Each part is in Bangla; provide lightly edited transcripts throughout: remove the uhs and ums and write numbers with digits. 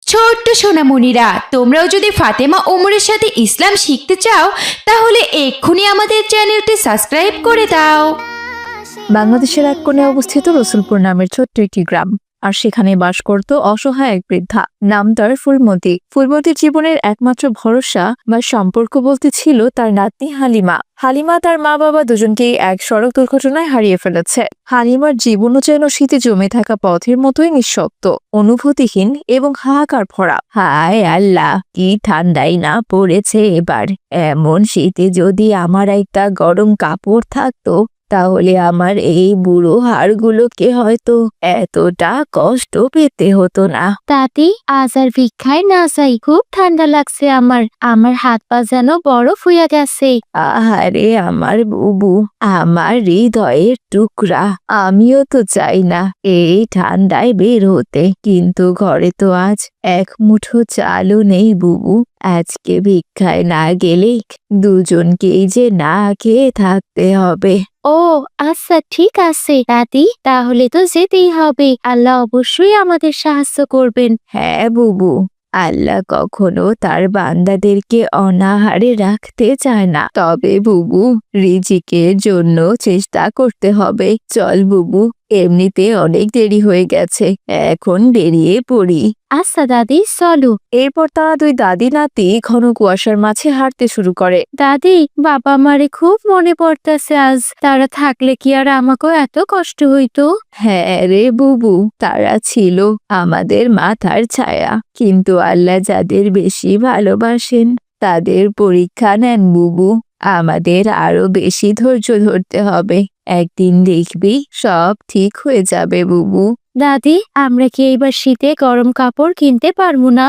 ছোট্ট সোনামণিরা, তোমরাও যদি ফাতেমা ওমরের সাথে ইসলাম শিখতে চাও তাহলে এক্ষুনি আমাদের চ্যানেলটি সাবস্ক্রাইব করে দাও। বাংলাদেশের এক কোণে অবস্থিত রসুলপুর নামের ছোট্ট একটি গ্রাম, আর সেখানে বাস করত অসহায় এক বৃদ্ধা। নাম তার ফুলমতি। ফুলমতির জীবনের একমাত্র ভরসা বা সম্পর্ক বলতে ছিল তার নাতনি হালিমা। হালিমা তার মা বাবা দুজনকেই এক সড়ক দুর্ঘটনায় হারিয়ে ফেলেছে। হালিমার জীবনও যেন শীতে জমে থাকা পথের মতোই নিঃশব্দ, অনুভূতিহীন এবং হাহাকার ভরা। হায় আল্লাহ, কি ঠান্ডাই না পড়েছে এবার। এমন শীতে যদি আমার একটা গরম কাপড় থাকতো তাহলে আমার এই বুড়ো হাড়গুলোকে হয়তো এতটা কষ্ট পেতে হতো না। দাদি, আজ আর ভিক্ষায় না যাই, খুব ঠান্ডা লাগছে আমার হাত পা যেন বরফ হইয়া গেছে। আহারে আমার বুবু, আমার হৃদয়ের টুকরা, আমিও তো চাই না এই ঠান্ডায় বের হতে, কিন্তু ঘরে তো আজ এক মুঠো চালও নেই বুবু। আজকে ভিক্ষায় না গেলে দুজনকেই যে না খেয়ে থাকতে হবে। ও আচ্ছা, ঠিক আছে দাদি, তাহলে তো যেতেই হবে। আল্লাহ অবশ্যই আমাদের সাহায্য করবেন। হ্যাঁ বুবু, আল্লাহ কখনো তার বান্দাদেরকে অনাহারে রাখতে চায় না। তবে বুবু, রিজিকের জন্য চেষ্টা করতে হবে। চল বুবু, এমনিতে অনেক দেরি হয়ে গেছে, এখন বেরিয়ে পড়ি। আচ্ছা দাদি, চলো। এরপর তারা দুই দাদি নাতি ঘন কুয়াশার মাঝে হাঁটতে শুরু করে। দাদি, বাবা মারে খুব মনে পড়তেছে আজ। তারা থাকলে কি আর আমাকেও এত কষ্ট হইতো? হ্যাঁ রে বুবু, তারা ছিল আমাদের মাথার ছায়া, কিন্তু আল্লাহ যাদের বেশি ভালোবাসেন তাদের পরীক্ষা নেন বুবু। আমাদের আরো বেশি ধৈর্য ধরতে হবে, একদিন দেখবি সব ঠিক হয়ে যাবে বুবু। দাদি, আমরা কি এইবার শীতে গরম কাপড় কিনতে পারবো না?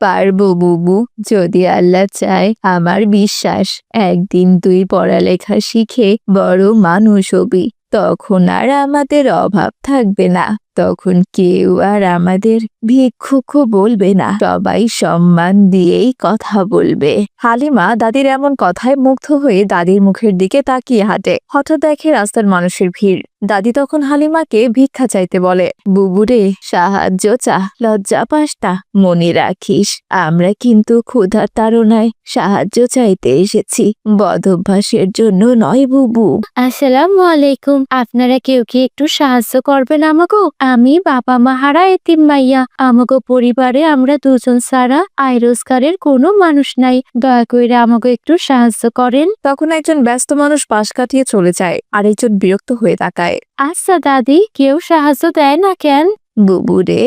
পারবো বুবু, যদি আল্লাহ চায়। আমার বিশ্বাস একদিন তুই পড়ালেখা শিখে বড় মানুষ হবি, তখন আর আমাদের অভাব থাকবে না। তখন কেউ আর আমাদের ভিক্ষুকও বলবে না, সবাই সম্মান দিয়েই কথা বলবে। হালিমা দাদির এমন কথায় মুগ্ধ হয়ে দাদির মুখের দিকে তাকিয়ে হাঁটে। হঠাৎ দেখে রাস্তার মানুষের ভিড়। দাদি তখন হালিমাকে ভিক্ষা চাইতে বলে। বুবুরে, সাহায্য চা, লজ্জা পাস না। মনে রাখিস, আমরা কিন্তু ক্ষুধার তাড়নায় সাহায্য চাইতে এসেছি, বদ অভ্যাসের জন্য নয় বুবু। আসসালামু আলাইকুম। আপনারা কেউ কি একটু সাহায্য করবেন আমাকে? আমি বাবা মা হারা এতিম মাইয়া। আমাকে পরিবারে আমরা দুজন ছাড়া আয় রোজগারের কোনো মানুষ নাই। দয়া করে আমাকে একটু সাহায্য করেন। তখন একজন ব্যস্ত মানুষ পাশ কাটিয়ে চলে যায়, আর একজন বিরক্ত হয়ে তাকায়। আচ্ছা দাদি, কেউ সাহায্য দেয় না কেন? বুবুরে,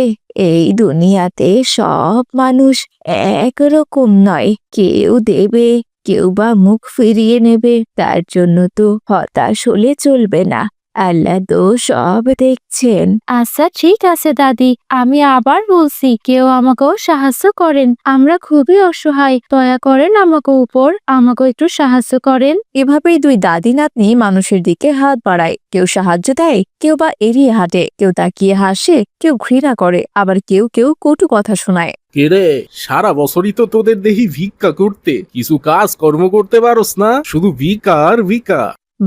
এই দুনিয়াতে সব মানুষ একরকম নয়। কেউ দেবে, কেউ বা মুখ ফিরিয়ে নেবে। তার জন্য তো হতাশ হলে চলবে না। আল্লাহ তো সব দেখছেন। আচ্ছা ঠিক আছে দাদি, আমি আবার বলছি, কেউ আমাকেও সাহায্য করেন। আমরা খুবই অসহায়, দয়া করেন আমাকে উপর, আমাকে একটু সাহায্য করেন। এভাবেই দুই দাদি নাতনি মানুষের দিকে হাত বাড়ায়। কেউ সাহায্য দেয়, কেউ বা এড়িয়ে হাঁটে, কেউ তাকিয়ে হাসে, কেউ ঘৃণা করে, আবার কেউ কেউ কটু কথা শোনায়। কেরে, সারা বছরই তো তোদের দেখি ভিক্ষা করতে, কিছু কাজ কর্ম করতে পারোস না, শুধু ভিক্ষা আর ভিক্ষা।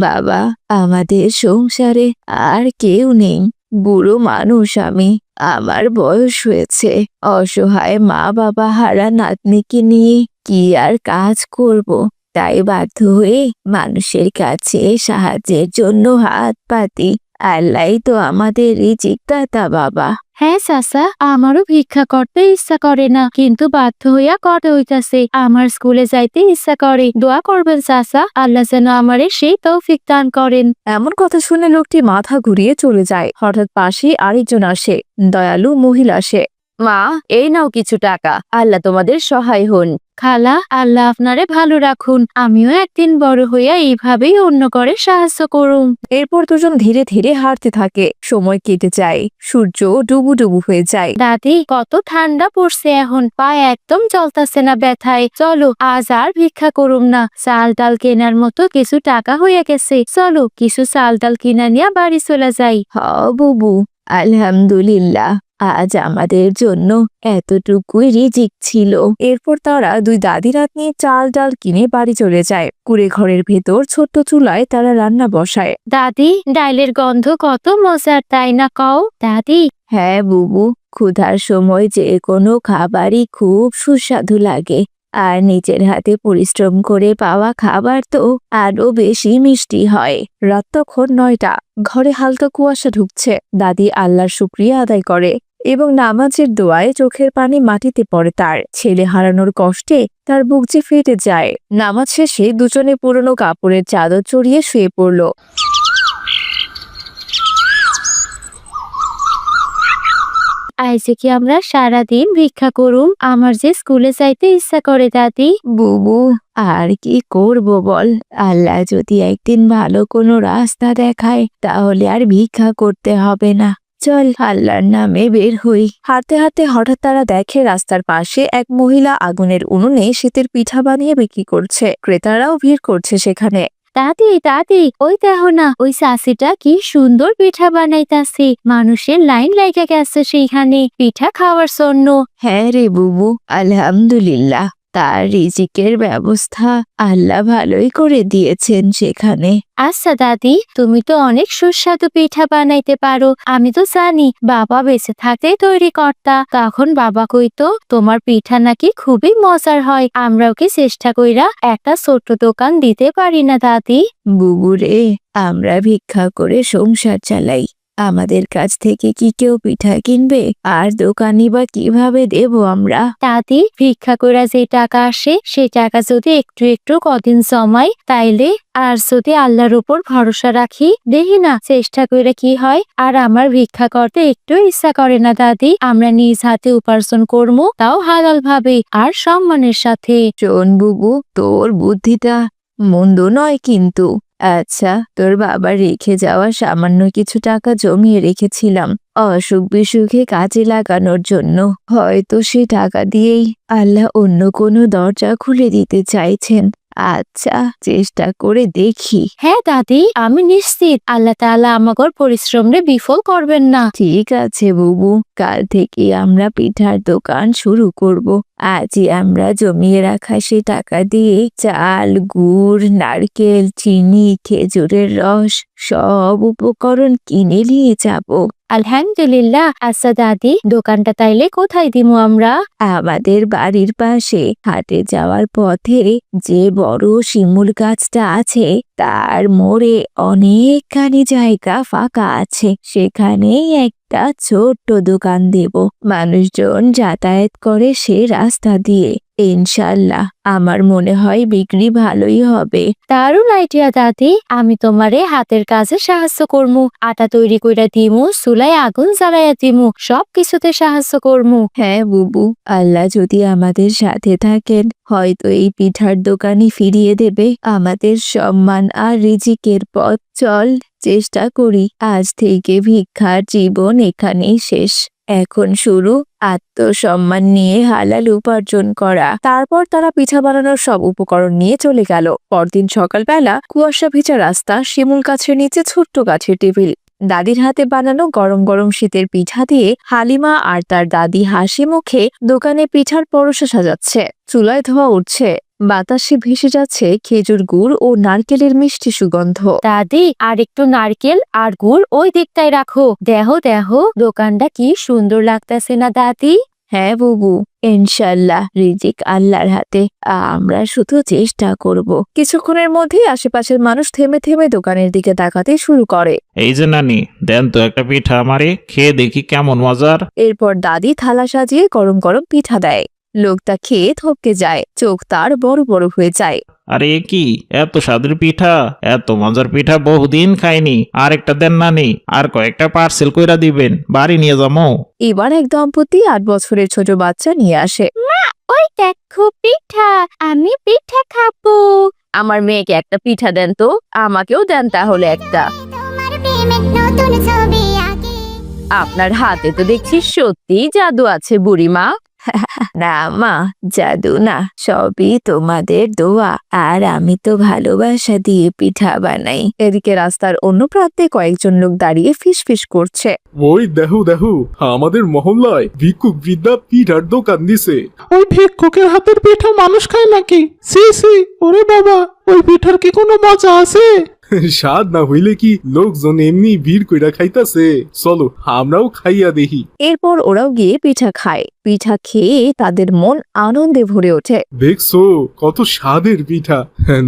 বাবা, আমাদের সংসারে আর কেউ নেই। বুড়ো মানুষ আমি, আমার বয়স হয়েছে। অসহায় মা বাবা হারা নাতনিকে নিয়ে কি আর কাজ করব, তাই বাধ্য হয়ে মানুষের কাছে সাহায্যের জন্য হাত পাতি। আল্লাহ তো আমাদের রিজিক দাতা বাবা। হ্যাঁ চাচা, আমারও ভিক্ষা করতে ইচ্ছা করে না, কিন্তু বাধ্য হইয়া করতে হইতাছে। আমার স্কুলে যাইতে ইচ্ছা করে। দোয়া করবেন চাচা, আল্লাহ যেন আমারে সেই তৌফিক দান করেন। এমন কথা শুনে লোকটি মাথা ঘুরিয়ে চলে যায়। হঠাৎ পাশে আরেকজন আসে, দয়ালু মহিলা সে। মা, এই নাও কিছু টাকা, আল্লাহ তোমাদের সহায় হন। খালা, আল্লাহ আপনারে ভালো রাখুন। আমিও একদিন বড় হইয়া এইভাবেই অন্য করে সাহায্য করুম। এরপর দুজন ধীরে ধীরে হাঁটতে থাকে। সময় কেটে যায়, সূর্য ডুবু ডুবু হয়ে যায়। দাদি, কত ঠান্ডা পড়ছে এখন, পা একদম চলতেছে না ব্যথায়। চলো, আজ আর ভিক্ষা করুম না। চাল ডাল কেনার মতো কিছু টাকা হয়ে গেছে। চলো, কিছু চাল ডাল কিনা নিয়ে বাড়ি চলে যাই। হ বুবু, আলহামদুলিল্লাহ, আজ আমাদের জন্য এতটুকুই রিজিক ছিল। এরপর তারা দুই দাদি নাতনি চাল ডাল কিনে বাড়ি চলে যায়। কুড়ে ঘরের ভেতর ছোট্ট চুলায় তারা রান্না বসায়। দাদি, ডাইলের গন্ধ কত মজার, তাই না কও? দাদি, হ্যাঁ বুবু, ক্ষুধার সময় যে কোনো খাবারই খুব সুস্বাদু লাগে, আর নিজের হাতে পরিশ্রম করে পাওয়া খাবার তো আরো বেশি মিষ্টি হয়। রাত তখন 9টা। ঘরে হালকা কুয়াশা ঢুকছে। দাদি আল্লাহর শুকরিয়া আদায় করে এবং নামাজের দোয়ায় চোখের পানি মাটিতে পড়ে। তার ছেলে হারানোর কষ্টে তার বুক যে ফেটে যায়। নামাজ শেষে দুজনে পুরনো কাপড়ের চাদর চড়িয়ে শুয়ে পড়ল। আইসে কি আমরা সারাদিন ভিক্ষা করুম? আমার যে স্কুলে যাইতে ইচ্ছা করে দাদি। বুবু, আর কি করব বল? আল্লাহ যদি একদিন ভালো কোনো রাস্তা দেখায় তাহলে আর ভিক্ষা করতে হবে না। চল আল্লাহর নামে বের হই। হাঁটতে হাঁটতে হঠাৎ তারা দেখে রাস্তার পাশে এক মহিলা আগুনের উনুনে শীতের পিঠা বানিয়ে বিক্রি করছে। ক্রেতারাও ভিড় করছে সেখানে। দাদি দাদি, ওই দেখো না, ওই চাষিটা কি সুন্দর পিঠা বানাইতাছে। মানুষের লাইন লেগে গেছে সেইখানে পিঠা খাওয়ার জন্য। হ্যাঁ রে বুবু, আলহামদুলিল্লাহ, তার রিজিকের ব্যবস্থা আল্লাহ ভালোই করে দিয়েছেন সেখানে। আচ্ছা দাদি, তুমি তো অনেক সুস্বাদু পিঠা বানাইতে পারো। আমি তো জানি বাবা বেঁচে থাকতেই তৈরি করতা। তখন বাবা কইতো তোমার পিঠা নাকি খুবই মজার হয়। আমরাও কি চেষ্টা কইরা একটা ছোট্ট দোকান দিতে পারি না দাদি? বুবু রে, আমরা ভিক্ষা করে সংসার চালাই। আমাদের কাছ থেকে কি কেউ পিঠা কিনবে? আর দোকানি বা কিভাবে দেব আমরা? দাদি, ভিক্ষা কইরা যে টাকা আসে সে টাকা যদি একটু একটু কদিন জমাই তাইলে, আর যদি আল্লাহর উপর ভরসা রাখি, দেখি না চেষ্টা করে কি হয়। আর আমার ভিক্ষা করতে একটু ইচ্ছা করে না দাদি। আমরা নিজ হাতে উপার্জন করবো, তাও হালাল ভাবে আর সম্মানের সাথে। শোন বুবু, তোর বুদ্ধিটা মন্দ নয় কিন্তু। আচ্ছা, তোর বাবা রেখে যাওয়া সামান্য কিছু টাকা জমিয়ে রেখেছিলাম অসুখ বিসুখে কাজে লাগানোর জন্য। হয়তো সে টাকা দিয়েই আল্লাহ অন্য কোনো দরজা খুলে দিতে চাইছেন। আচ্ছা, চেষ্টা করে দেখি। হ্যাঁ দাদি, আমি নিশ্চিত আল্লাহ তাআলা আমাগর পরিশ্রমে বিফল করবেন না। ঠিক আছে বুবু, কাল থেকে আমরা পিঠার দোকান শুরু করব। আজই আমরা জমিয়ে রাখা সে টাকা দিয়ে চাল, গুড়, নারকেল, চিনি, খেজুরের রস সব উপকরণ কিনে নিয়ে যাব। আলহামদুলিল্লাহ। আচ্ছা দাদি, দোকানটা তাইলে কোথায় দিমু আমরা? আমাদের বাড়ির পাশে হাটে যাওয়ার পথে যে বড় শিমুল গাছটা আছে তার মোড়ে অনেকখানি জায়গা ফাঁকা আছে। সেখানেই একটা ছোট্ট দোকান দেব। মানুষজন যাতায়াত করে সে রাস্তা দিয়ে। ইনশাল্লাহ আমার মনে হয় বিক্রি ভালোই হবে। দারুণ আইডিয়া দাদি। আমি তোমারে হাতের কাজে সাহায্য করমু। আটা তৈরি কইরা দিমু, চুলায় আগুন জ্বালাইয়া দিমু, সব কিছুতে সাহায্য করমু। হ্যাঁ বুবু, আল্লাহ যদি আমাদের সাথে থাকেন হয়তো এই পিঠার দোকানই ফিরিয়ে দেবে আমাদের সম্মান আর রিজিকের পথ। চল চেষ্টা করি। আজ থেকে ভিক্ষার জীবন এখানেই শেষ। এখন শুরু আত্মসম্মান নিয়ে হালাল উপার্জন করা। তারপর তারা পিঠা বানানোর সব উপকরণ নিয়ে চলে গেল। পরদিন সকালবেলা কুয়াশা ভেজা রাস্তা, শিমুল গাছের নিচে ছোট্ট গাছের টেবিল। দাদির হাতে বানানো গরম গরম শীতের পিঠা দিয়ে হালিমা আর তার দাদি হাসি মুখে দোকানে পিঠার পরশা সাজাচ্ছে। চুলায় ধোঁয়া উঠছে, বাতাসে ভেসে যাচ্ছে খেজুর গুড় ও নারকেলের মিষ্টি সুগন্ধ। দাদি, আর একটু নারকেল আর গুড় ওই দিকটায় রাখো। দেহ দেহ, দোকানটা কি সুন্দর লাগতেছে না দাদি? হ্যাঁ বুবু, ইনশাল্লাহ রিজিক আল্লাহর হাতে। আমরা শুধু চেষ্টা করব। কিছুক্ষণের মধ্যেই আশেপাশের মানুষ থেমে থেমে দোকানের দিকে তাকাতে শুরু করে। এই যে নানি, দেন তো একটা পিঠা আমারে, খেয়ে দেখি কেমন মজার। এরপর দাদি থালা সাজিয়ে গরম গরম পিঠা দেয়। লোকটা খেয়ে থপকে যায়, চোখ তার বড় বড় হয়ে যায়। আরে এ কি, এত স্বাদের পিঠা, এত মজার পিঠা বহুদিন খাইনি। আর একটা দেন নানি, আর কয়েকটা পার্সেল কইরা দিবেন, বাড়ি নিয়ে যাবো। এবার এক দম্পতি 8 বছরের ছোট বাচ্চা নিয়ে আসে। ওই দেখো পিঠা, আমি পিঠা খাবো। আমার মেয়েকে একটা পিঠা দেন তো, আমাকেও দেন তাহলে একটা। আপনার হাতে তো দেখছি সত্যিই জাদু আছে বুড়িমা। না মা, জাদু না, সবই তোমাদের দোয়া। আর আমি তো ভালোবাসা দিয়ে পিঠা বানাই। এদিকে রাস্তার অন্য প্রান্তে কয়েকজন লোক দাঁড়িয়ে ফিসফিস করছে। ওই দেখো দেখো, আমাদের মহল্লায় ভিক্ষুক বৃদ্ধা পিঠার দোকান দিছে। ওই ভিক্ষুকের হাতের পিঠা মানুষ খায় নাকি? সি সি, ওরে বাবা, ওই পিঠার কি কোনো মজা আছে? স্বাদ না হইলে কি লোকজন এমনি ভিড় কইরা খাইতাছে? চলো আমরাও খাইয়া দেখি। এরপর ওরাও গিয়ে পিঠা খায়। পিঠা খেয়ে তাদের মন আনন্দে ভরে ওঠে। দেখছো কত স্বাদের পিঠা।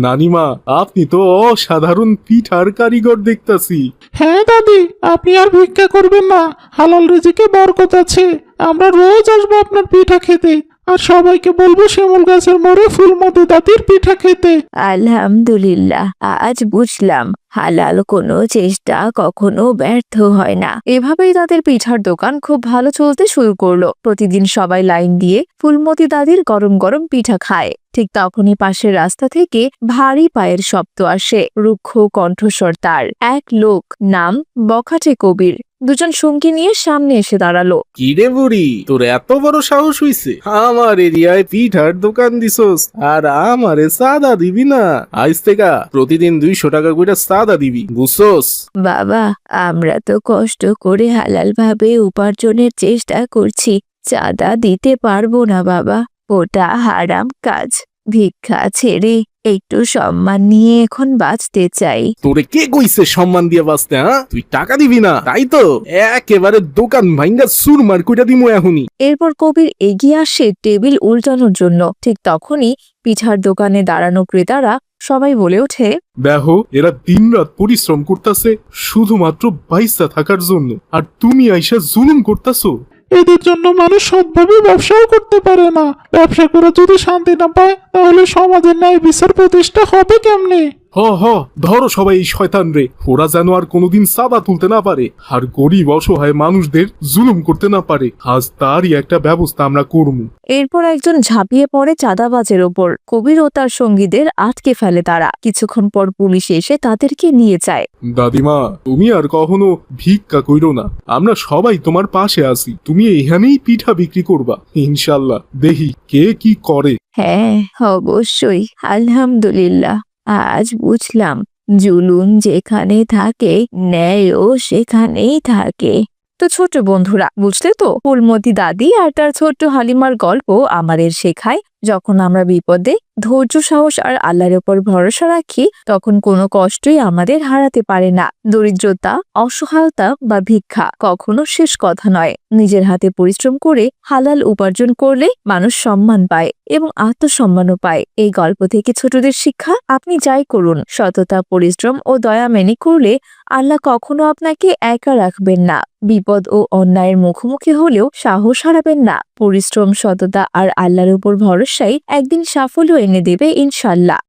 নানিমা, আপনি তো অসাধারণ পিঠার কারিগর দেখতাছি। হ্যাঁ দাদি, আপনি আর ভিক্ষা করবেন না, হালাল রিজিকে বরকত আছে। আমরা রোজ আসবো আপনার পিঠা খেতে, আর সবাইকে বলবো শিমুল গাছের মোড়ে ফুলমতি দাদির পিঠা খেতে। আলহামদুলিল্লাহ, আজ বুঝলাম হালাল কোনো চেষ্টা কখনো ব্যর্থ হয় না। এভাবেই তাদের পিঠার দোকান খুব ভালো চলতে শুরু করলো। প্রতিদিন সবাই লাইন দিয়ে ফুলমতি দাদির গরম গরম পিঠা খায়। ঠিক তখনই পাশের রাস্তা থেকে ভারী পায়ের শব্দ আসে। রুক্ষ কণ্ঠস্বর তার। এক লোক, নাম বখাটে কবির, দুজন সঙ্গী নিয়ে সামনে এসে দাঁড়ালো। কি রে বুড়ি, তোর এত বড় সাহস হইছে? আমার এরিয়ায় পিঠার দোকান দিছস আর আমারে সাদা দিবি না? আজ থেকে প্রতিদিন 200 টাকা কইরা সাদা দিবি, বুঝছস? বাবা, আমরা তো কষ্ট করে হালাল ভাবে উপার্জনের চেষ্টা করছি, চাঁদা দিতে পারবো না বাবা, ওটা হারাম কাজ। ভিক্ষা ছেড়ে একটু সম্মান নিয়ে এখন বাঁচতে চাই। তোরে কে কইছে সম্মান দিয়ে বাঁচতে? হ্যাঁ, তুই টাকা দিবি না তাই তো একেবারে দোকান ভাঙ্গা সুরমার কইটা দিমু এখনই। এরপর কবির এগিয়ে আসে টেবিল উল্টানোর জন্য। ঠিক তখনই পিঠার দোকানে দাঁড়ানো ক্রেতারা সবাই বলে ওঠে, দেখো এরা দিনরাত পরিশ্রম করতেছে শুধুমাত্র বাইসা থাকার জন্য, আর তুমি আইসা জুলুম করতাছো। এদের জন্য মানুষ সৎভাবে ব্যবসাও করতে পারে না। ব্যবসা করে যদি শান্তি না পায়, তাহলে সমাজের ন্যায় বিচার প্রতিষ্ঠা হবে কেমনে? হ হ, ধরো সবাই এই শয়তান রে, ওরা যেন আর কোনোদিন সাদা তুলতে না পারে, আর গরিব অসহায় মানুষদের জুলুম করতে না পারে। আজ তারই একটা ব্যবস্থা আমরা করবো। এরপর একজন ঝাঁপিয়ে পড়ে চাঁদাবাজের ওপর। কবির ও তার সঙ্গীদের আটকে ফেলে তারা। কিছুক্ষণ পর পুলিশ এসে তাদেরকে নিয়ে যায়। দাদিমা, তুমি আর কখনো ভিক্ষা কইরো না, আমরা সবাই তোমার পাশে আছি। তুমি এখানেই পিঠা বিক্রি করবা ইনশাল্লাহ, দেখি কে কি করে। হ্যাঁ, অবশ্যই। আলহামদুলিল্লাহ, আজ বুঝলাম জুলুম যেখানে থাকে ন্যায়ও সেখানেই থাকে। তো ছোট বন্ধুরা, বুঝলে তো ফুলমতি দাদি আর তার ছোট্ট হালিমার গল্প আমাদের শেখায়, যখন আমরা বিপদে ধৈর্য, সাহস আর আল্লাহর উপর ভরসা রাখি, তখন কোনো কষ্টই আমাদের হারাতে পারে না। দরিদ্রতা, অসহায়তা বা ভিক্ষা কখনো শেষ কথা নয়। নিজের হাতে পরিশ্রম করে হালাল উপার্জন করলে মানুষ সম্মান পায় এবং আত্মসম্মানও পায়। এই গল্প থেকে ছোটদের শিক্ষা, আপনি যাই করুন, সততা, পরিশ্রম ও দয়া মেনে করলে আল্লাহ কখনো আপনাকে একা রাখবেন না। বিপদ ও অন্যায়ের মুখোমুখি হলেও সাহস হারাবেন না। পরিশ্রম, সততা আর আল্লাহর উপর ভরসাই একদিন সাফল্য এনে দেবে ইনশাল্লাহ।